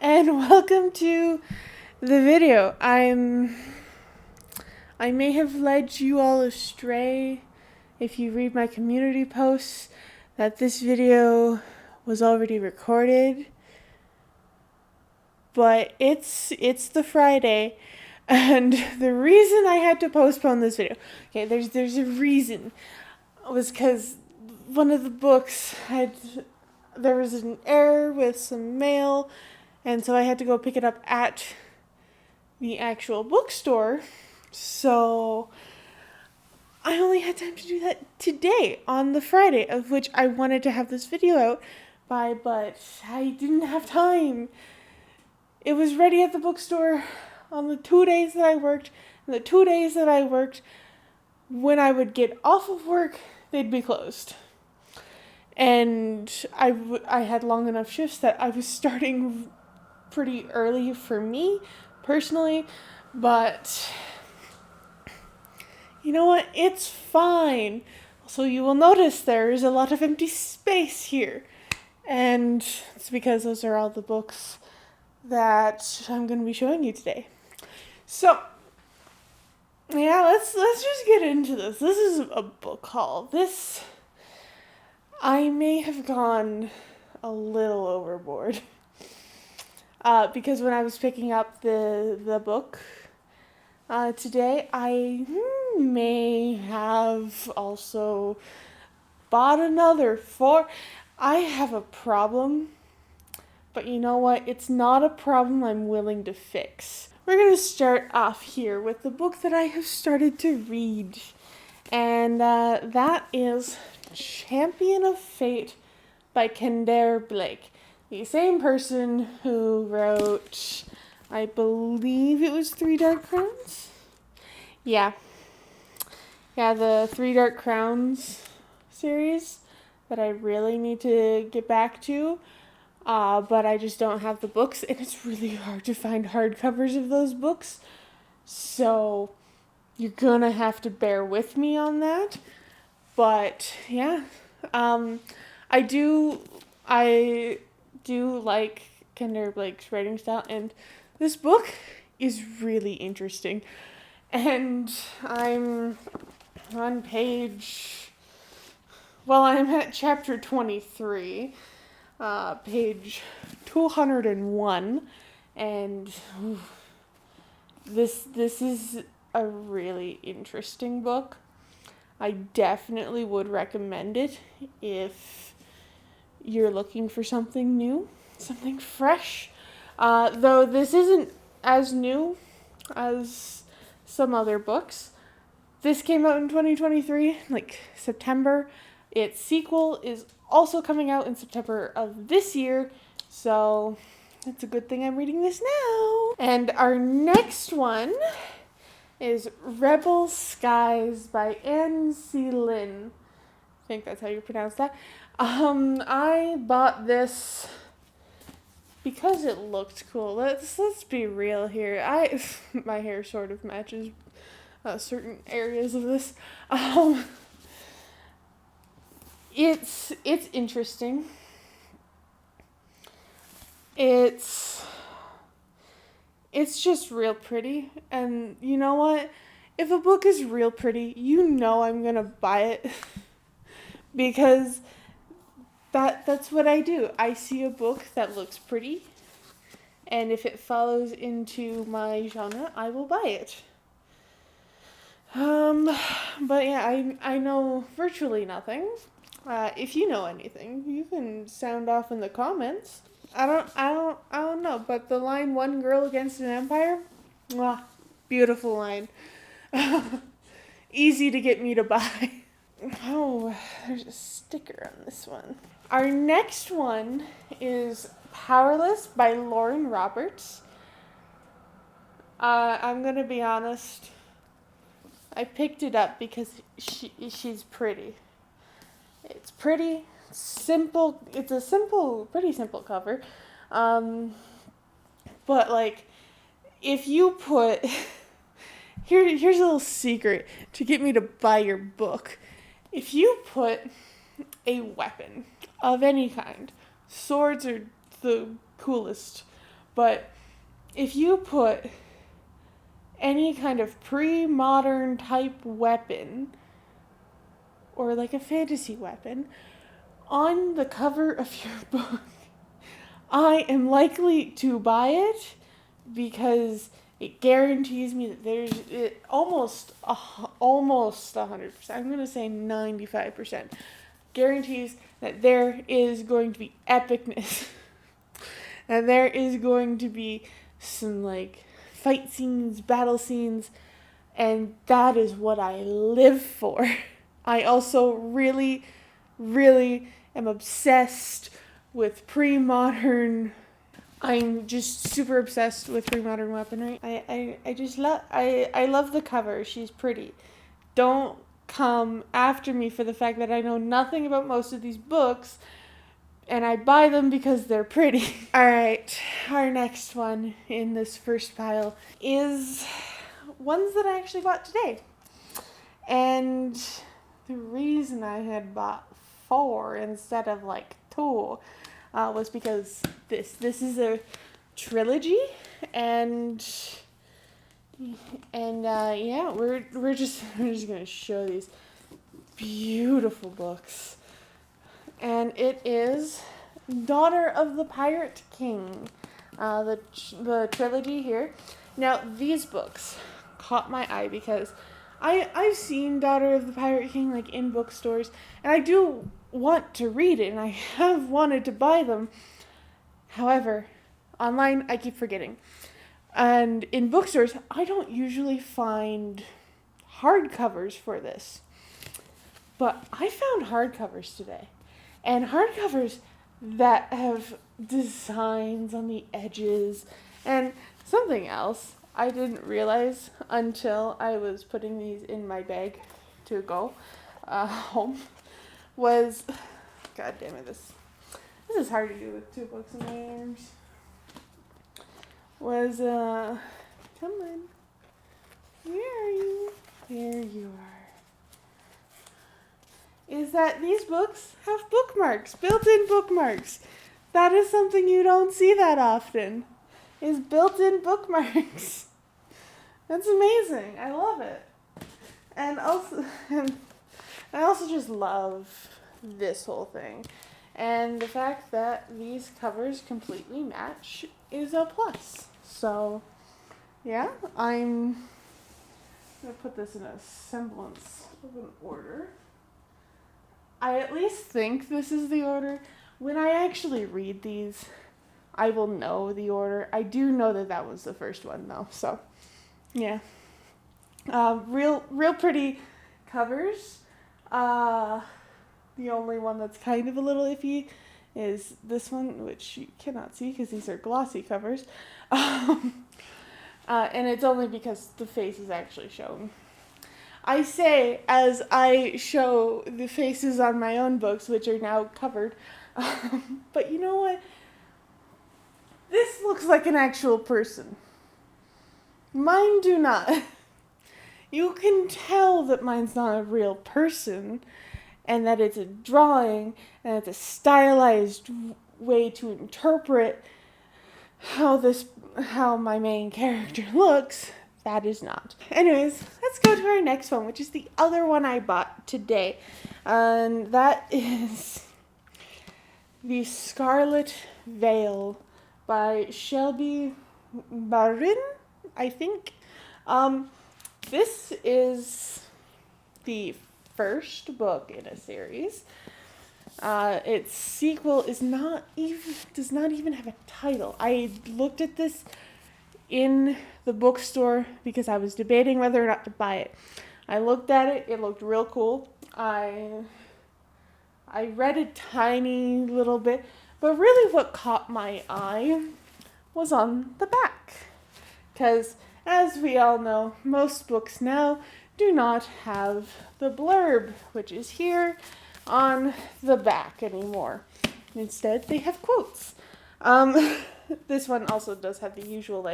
and welcome to the video. I may have led you all astray if you read my community posts that this video was already recorded, but it's the Friday, and the reason I had to postpone this video, okay, there's a reason, was because one of the books there was an error with some mail, and so I had to go pick it up at the actual bookstore. So I only had time to do that today on the Friday, of which I wanted to have this video out by, but I didn't have time. It was ready at the bookstore on the 2 days that I worked, and the 2 days that I worked, when I would get off of work, they'd be closed. And I had long enough shifts that I was starting pretty early for me, personally, but you know what? It's fine. So you will notice there's a lot of empty space here. And it's because those are all the books that I'm going to be showing you today. So, yeah, let's just get into this. This is a book haul. I may have gone a little overboard. Because when I was picking up the book today, I may have also bought another 4. I have a problem, but you know what? It's not a problem I'm willing to fix. We're going to start off here with the book that I have started to read, and that is Champion of Fate by Kendare Blake, the same person who wrote, I believe it was 3 Dark Crowns? Yeah, the 3 Dark Crowns series that I really need to get back to, but I just don't have the books, and it's really hard to find hardcovers of those books, so you're gonna have to bear with me on that. But yeah, I do like Kendare Blake's writing style, and this book is really interesting. And I'm on I'm at chapter 23, page 201, and this is a really interesting book. I definitely would recommend it if you're looking for something new, something fresh. Though this isn't as new as some other books. This came out in 2023, like September. Its sequel is also coming out in September of this year, so it's a good thing I'm reading this now. And our next one is Rebel Skies by Anne C. Lin. I think that's how you pronounce that. I bought this because it looked cool. Let's be real here. My hair sort of matches certain areas of this. It's interesting. It's just real pretty, and you know what? If a book is real pretty, you know I'm gonna buy it because that's what I do. I see a book that looks pretty, and if it follows into my genre, I will buy it. But yeah, I know virtually nothing. If you know anything, you can sound off in the comments. I don't know, but the line "One Girl Against an Empire," mwah, beautiful line. Easy to get me to buy. Oh, there's a sticker on this one. Our next one is Powerless by Lauren Roberts. I'm gonna be honest. I picked it up because she's pretty. It's pretty. Simple. It's a pretty simple cover. But like, if you put here's a little secret to get me to buy your book. If you put a weapon of any kind, swords are the coolest, but if you put any kind of pre-modern type weapon, or like a fantasy weapon, on the cover of your book, I am likely to buy it because it guarantees me that there's almost 100%. I'm going to say 95%. Guarantees that there is going to be epicness. And there is going to be some like fight scenes, battle scenes, and that is what I live for. I also really, really am obsessed with pre-modern. I'm just super obsessed with pre-modern weaponry. I just love, I love the cover. She's pretty. Don't come after me for the fact that I know nothing about most of these books and I buy them because they're pretty. Alright, our next one in this first pile is ones that I actually bought today. And the reason I had bought 4 instead of like 2 was because this is a trilogy, and yeah, we're just gonna show these beautiful books, and it is Daughter of the Pirate King, the trilogy here. Now these books caught my eye because I've seen Daughter of the Pirate King like in bookstores, and I do want to read it, and I have wanted to buy them. However, online I keep forgetting. And in bookstores, I don't usually find hardcovers for this. But I found hardcovers today. And hardcovers that have designs on the edges. And something else I didn't realize until I was putting these in my bag to go home was, god damn it, this is hard to do with 2 books in my arms. Was, come on. Where are you? There you are. Is that these books have bookmarks, built-in bookmarks. That is something you don't see that often, is built-in bookmarks. That's amazing. I love it. And I also just love this whole thing. And the fact that these covers completely match is a plus. So, yeah, I'm going to put this in a semblance of an order. I at least think this is the order. When I actually read these, I will know the order. I do know that was the first one, though. So, yeah. Real pretty covers. The only one that's kind of a little iffy is this one, which you cannot see because these are glossy covers. And it's only because the face is actually shown. I say as I show the faces on my own books, which are now covered. But you know what? This looks like an actual person. Mine do not. You can tell that mine's not a real person, and that it's a drawing, and it's a stylized way to interpret how my main character looks. That is not. Anyways, let's go to our next one, which is the other one I bought today. And that is the Scarlet Veil by Shelby Barrin, I think. This is the first book in a series. Its sequel does not even have a title. I looked at this in the bookstore because I was debating whether or not to buy it. I looked at it. It looked real cool. I read a tiny little bit, but really what caught my eye was on the back. Because, as we all know, most books now do not have the blurb, which is here on the back anymore. Instead, they have quotes. This one also does have the usual,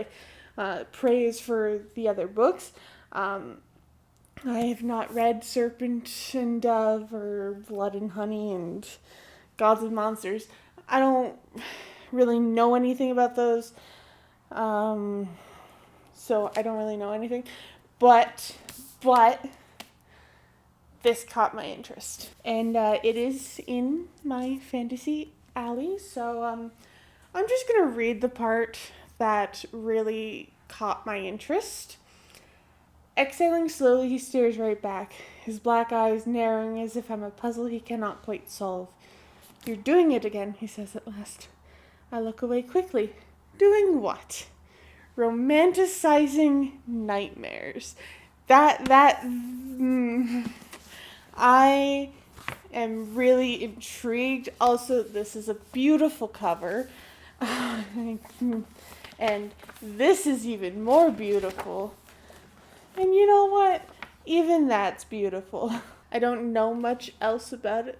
praise for the other books. I have not read Serpent and Dove or Blood and Honey and Gods and Monsters. I don't really know anything about those. So I don't really know anything, but this caught my interest, and it is in my fantasy alley. So I'm just gonna read the part that really caught my interest. Exhaling slowly, he stares right back, his black eyes narrowing as if I'm a puzzle he cannot quite solve. You're doing it again, he says at last. I look away quickly. Doing what? Romanticizing nightmares. I am really intrigued. Also, this is a beautiful cover. And this is even more beautiful. And you know what? Even that's beautiful. I don't know much else about it.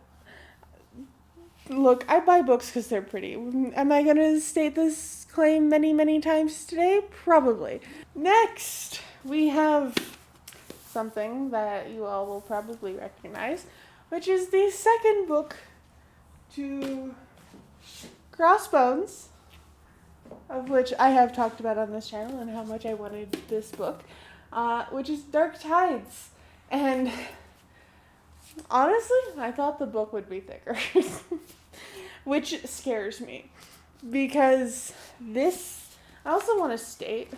Look, I buy books because they're pretty. Am I going to state this claim many, many times today? Probably. Next, we have something that you all will probably recognize, which is the second book to Crossbones, of which I have talked about on this channel and how much I wanted this book, which is Dark Tides. And honestly, I thought the book would be thicker, which scares me, because I also want to state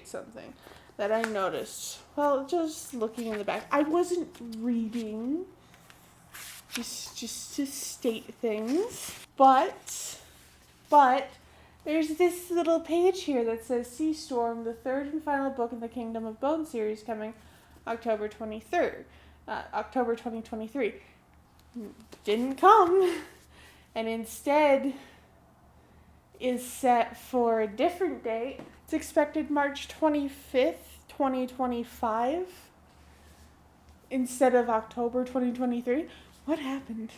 something that I noticed. Well, just looking in the back, I wasn't reading, just to state things, but there's this little page here that says Sea Storm, the third and final book in the Kingdom of Bone series, coming October 2023. Didn't come, and instead is set for a different date. It's expected March 25th, 2025, instead of October 2023. What happened?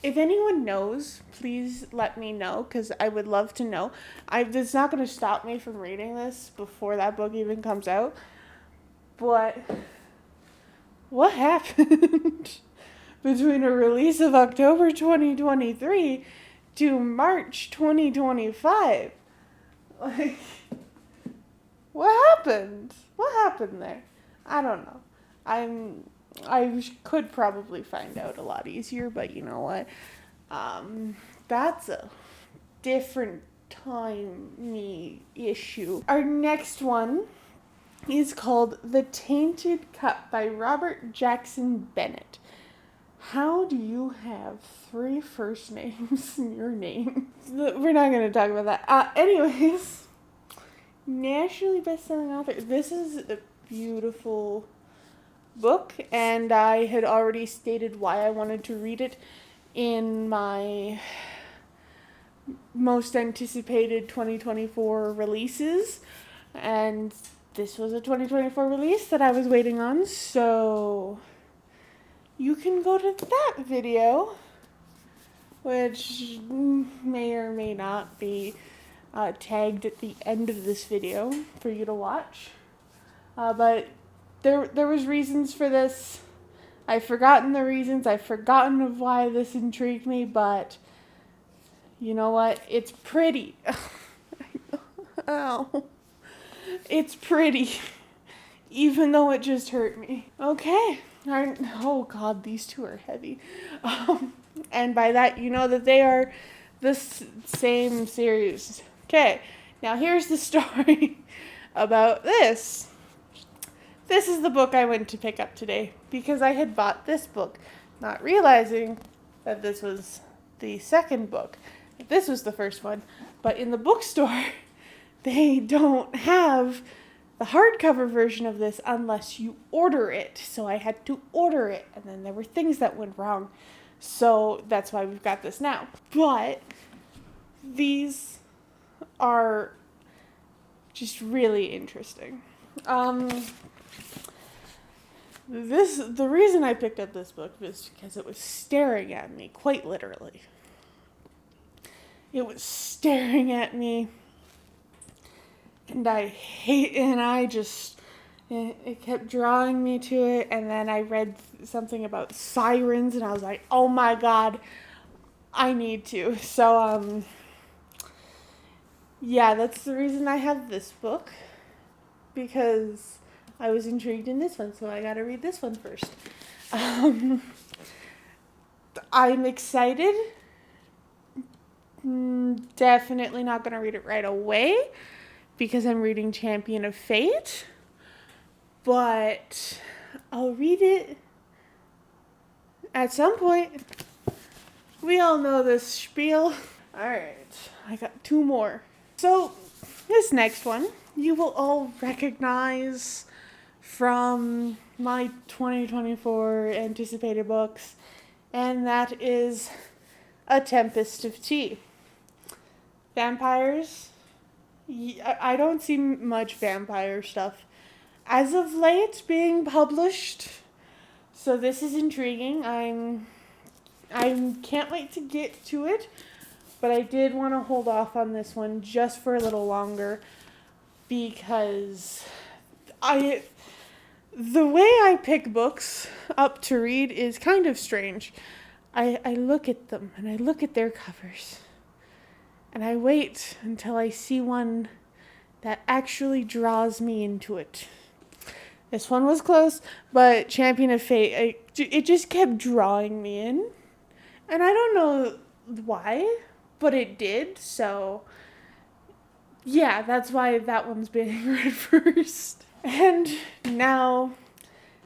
If anyone knows, please let me know, because I would love to know. It's not going to stop me from reading this before that book even comes out. But what happened between a release of October 2023 to March 2025? Like, what happened? What happened there? I don't know. I could probably find out a lot easier, but you know what? That's a different timey issue. Our next one is called The Tainted Cup by Robert Jackson Bennett. How do you have 3 first names in your name? We're not going to talk about that. Anyways, nationally best-selling author. This is a beautiful book, and I had already stated why I wanted to read it in my most anticipated 2024 releases, and this was a 2024 release that I was waiting on, so you can go to that video, which may or may not be tagged at the end of this video for you to watch, but there was reasons for this. I've forgotten the reasons. I've forgotten of why this intrigued me, but you know what? It's pretty. Ow. It's pretty, even though it just hurt me. Okay. Oh God, these two are heavy. And by that, you know that they are the same series. Okay. Now here's the story about this. This is the book I went to pick up today because I had bought this book, not realizing that this was the second book. This was the first one, but in the bookstore, they don't have the hardcover version of this unless you order it. So I had to order it, and then there were things that went wrong. So that's why we've got this now. But these are just really interesting. The reason I picked up this book was because it was staring at me, quite literally. It was staring at me, and it kept drawing me to it, and then I read something about sirens, and I was like, oh my God, I need to. So, yeah, that's the reason I have this book, because I was intrigued in this one, so I gotta read this one first. I'm excited. Definitely not gonna read it right away because I'm reading Champion of Fate, but I'll read it at some point. We all know this spiel. Alright, I got two more. So, this next one, you will all recognize from my 2024 anticipated books, and that is A Tempest of Tea. Vampires. I don't see much vampire stuff as of late being published, so this is intriguing. I can't wait to get to it, but I did want to hold off on this one just for a little longer because the way I pick books up to read is kind of strange. I look at them and I look at their covers and I wait until I see one that actually draws me into it. This one was close, but Champion of Fate, it just kept drawing me in. And I don't know why, but it did, so yeah, that's why that one's being read first. And now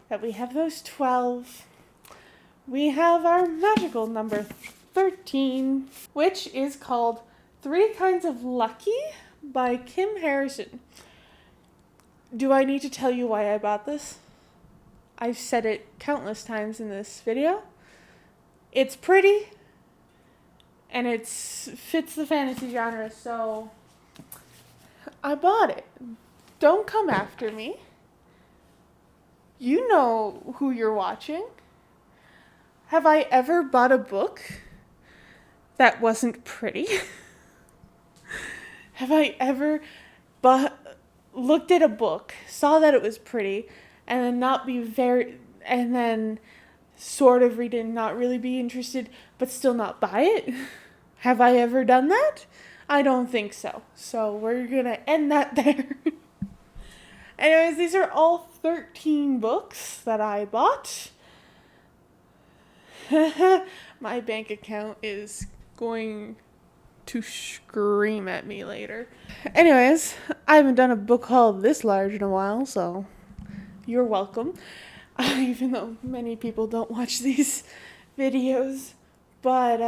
that we have those 12, we have our magical number 13, which is called 3 Kinds of Lucky by Kim Harrison. Do I need to tell you why I bought this? I've said it countless times in this video. It's pretty, and it fits the fantasy genre, so I bought it. Don't come after me. You know who you're watching. Have I ever bought a book that wasn't pretty? Have I ever looked at a book, saw that it was pretty, and then sort of read it and not really be interested, but still not buy it? Have I ever done that? I don't think so. So we're gonna end that there. Anyways, these are all 13 books that I bought. My bank account is going to scream at me later. Anyways, I haven't done a book haul this large in a while, so you're welcome. Even though many people don't watch these videos. But,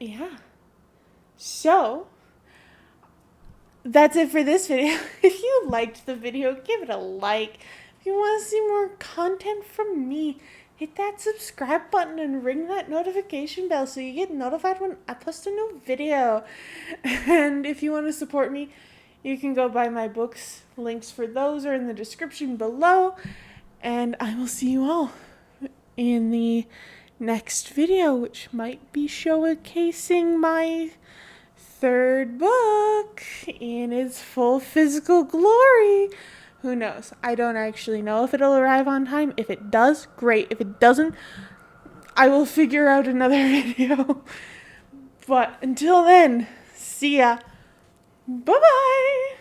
yeah. So, that's it for this video. If you liked the video, give it a like. If you want to see more content from me, hit that subscribe button and ring that notification bell so you get notified when I post a new video. And if you want to support me, you can go buy my books. Links for those are in the description below. And I will see you all in the next video, which might be showcasing my 3rd book in its full physical glory. Who knows? I don't actually know if it'll arrive on time. If it does, great. If it doesn't, I will figure out another video. But until then, see ya. Bye-bye.